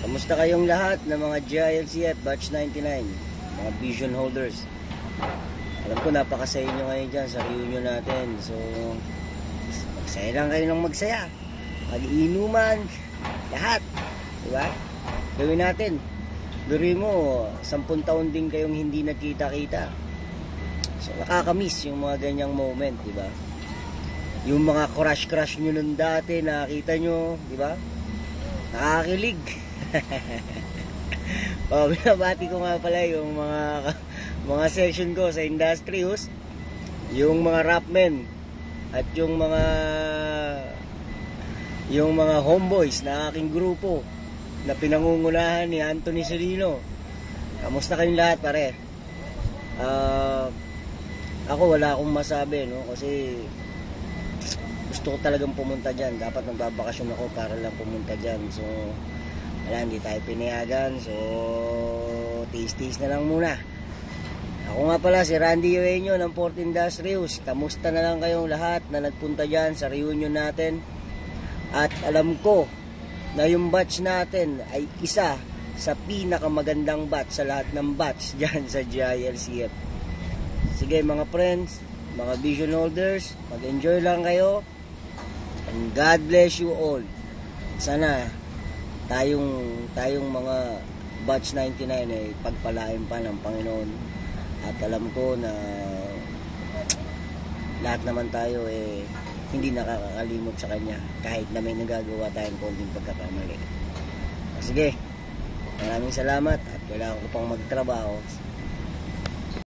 Kamusta kayong lahat ng mga GILCF Batch 99, mga vision holders? Alam ko napakasaya nyo ngayon dyan sa reunion natin. So, magsaya lang kayo ng magsaya. Mag-inuman, lahat. Diba? Gawin natin. Durin mo, 10 taon din kayong hindi nagkita-kita. So, nakakamiss yung mga ganyang moment, diba? Yung mga crush-crush nyo nun dati, nakakita nyo, diba? Nakakilig. Binabati ko nga pala yung mga section ko sa Industrious, yung mga rapmen at yung mga homeboys na aking grupo na pinangungunahan ni Anthony Serino. Kamusta kayong lahat, pare? Ako wala akong masabi, no? Kasi gusto ko talagang pumunta dyan. Dapat magbabakasyon ako para lang pumunta dyan. So, wala, hindi tayo pinayagan. So, tiis-tiis na lang muna. Ako nga pala, si Randy Eugenio ng Port Industrious. Kamusta na lang kayong lahat na nagpunta dyan sa reunion natin? At alam ko na yung batch natin ay isa sa pinakamagandang batch sa lahat ng batch dyan sa GILCF. Sige mga friends, mga vision holders, mag-enjoy lang kayo. And God bless you all. Sana tayong mga batch 99 ay pagpalain pa ng Panginoon. At alam ko na lahat naman tayo hindi nakakakalimot sa Kanya kahit na may nagagawa tayong konting pagkakamali. Sige, maraming salamat at kailangan ko pang magtrabaho.